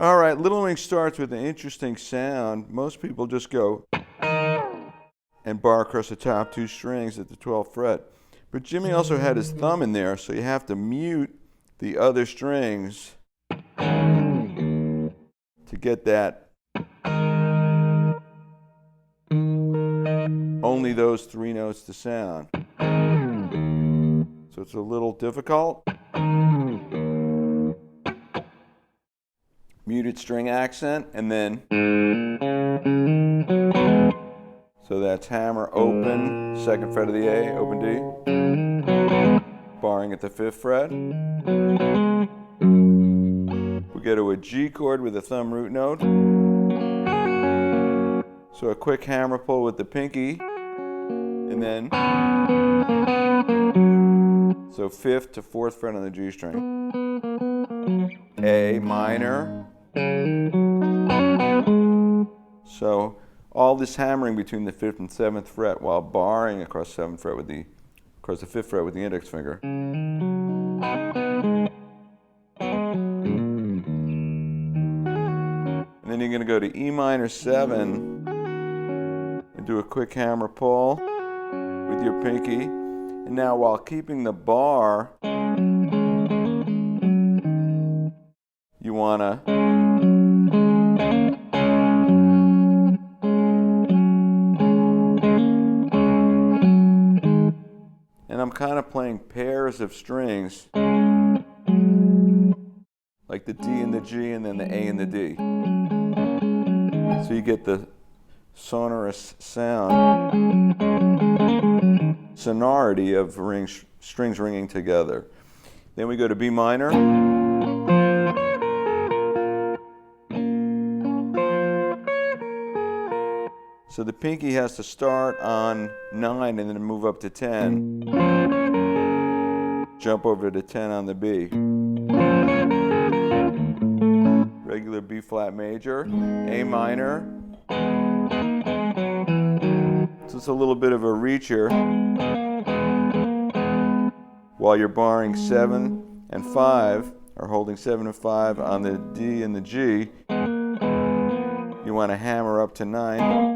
All right, Little Wing starts with an interesting sound. Most people just go and bar across the top two strings at the 12th fret. But Jimmy also had his thumb in there, so you have to mute the other strings to get that only those three notes to sound. So it's a little difficult. Muted string accent, and then so that's hammer open, 2nd fret of the A, open D, barring at the 5th fret. We go to a G chord with a thumb root note. So a quick hammer pull with the pinky, and then so 5th to 4th fret on the G string. A minor. So all this hammering between the 5th and 7th fret while barring across 7th fret with the 5th fret with the index finger. And then you're going to go to E minor 7 and do a quick hammer pull with your pinky. And now while keeping the bar, you want to and I'm kind of playing pairs of strings, like the D and the G and then the A and the D. So you get the sonorous sound, sonority of strings ringing together. Then we go to B minor. So the pinky has to start on 9 and then move up to 10. Jump over to 10 on the B. Regular B flat major, A minor. So it's a little bit of a reacher. While you're barring 7 and 5, or holding 7 and 5 on the D and the G, you want to hammer up to 9.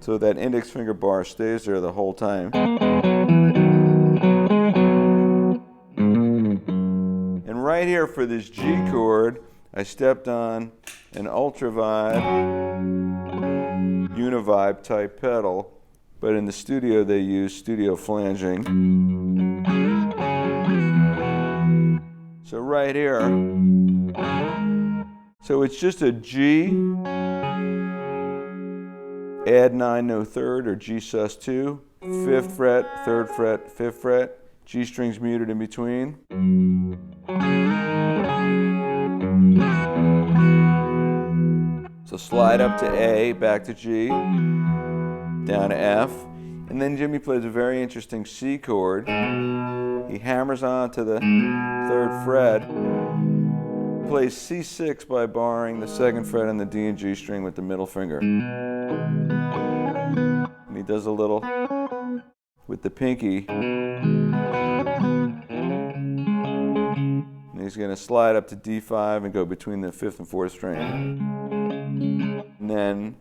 So that index finger bar stays there the whole time. And right here for this G chord, I stepped on an ultra vibe, univibe type pedal, but in the studio they use studio flanging. So right here, so it's just a G, add 9 no 3rd or G sus2, 5th fret, 3rd fret, 5th fret, G strings muted in between. So slide up to A, back to G, down to F, and then Jimmy plays a very interesting C chord. He hammers on to the 3rd fret, plays C6 by barring the 2nd fret on the D and G string with the middle finger. And he does a little with the pinky. And he's going to slide up to D5 and go between the 5th and 4th string. And then,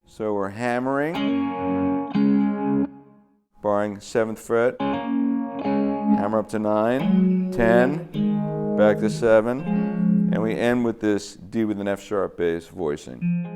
so we're hammering, barring 7th fret, hammer up to 9, 10, back to 7, and we end with this D with an F sharp bass voicing.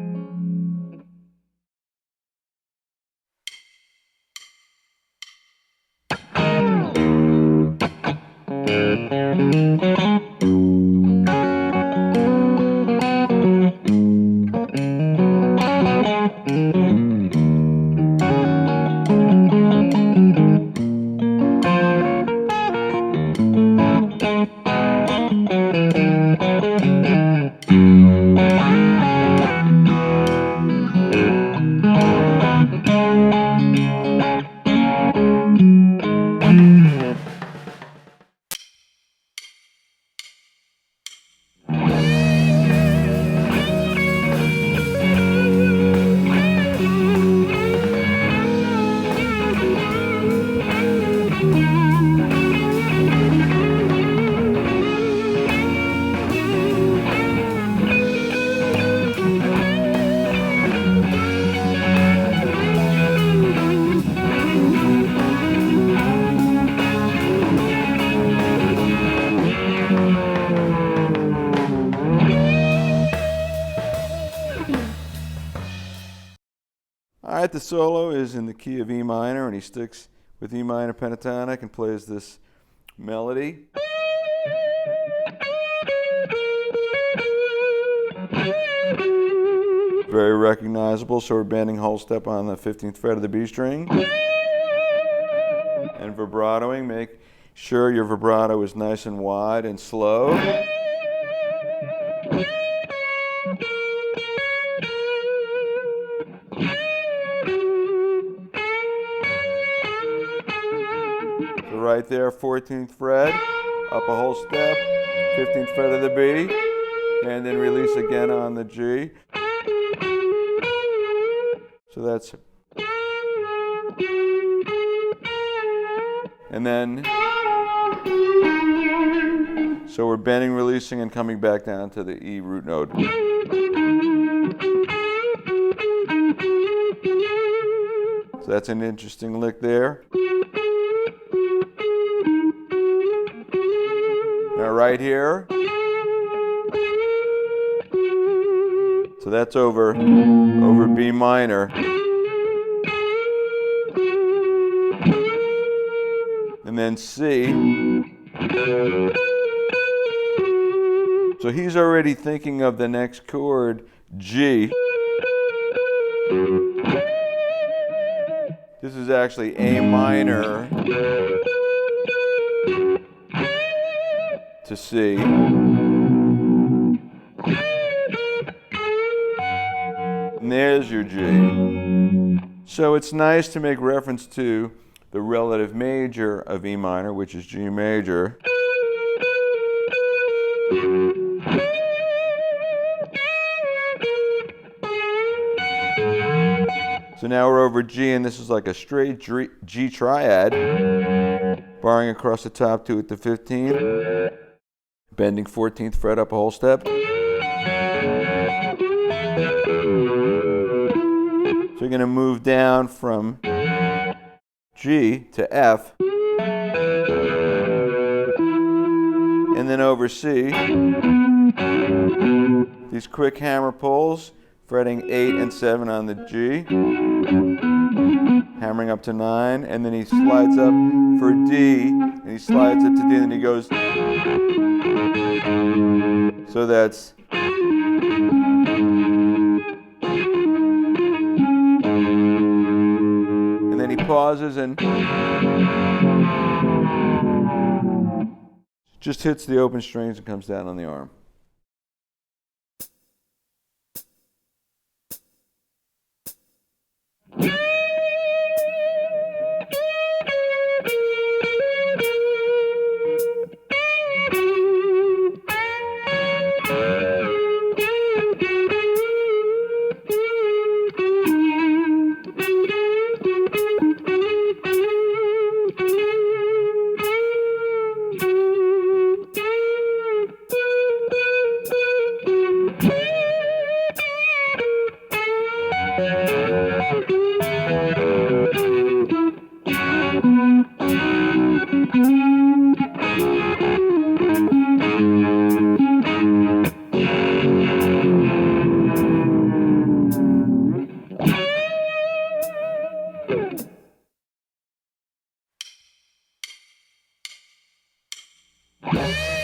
that, the solo is in the key of E minor, and he sticks with E minor pentatonic and plays this melody. Very recognizable, so we're bending whole step on the 15th fret of the B string. And vibratoing, make sure your vibrato is nice and wide and slow. So right there, 14th fret, up a whole step, 15th fret of the B, and then release again on the G. So that's, and then, so we're bending, releasing, and coming back down to the E root note. So that's an interesting lick there. Now right here, so that's over B minor. And then C. So he's already thinking of the next chord, G. This is actually A minor to C. And there's your G. So it's nice to make reference to the relative major of E minor, which is G major. So now we're over G, and this is like a straight G triad, barring across the top two at the 15th, bending 14th fret up a whole step. So you're going to move down from G to F, and then over C. These quick hammer pulls, fretting 8 and 7 on the G, hammering up to 9, and then he slides up for D, and he slides up to D, and then he goes. So that's. And then he pauses and just hits the open strings and comes down on the arm. Yeah.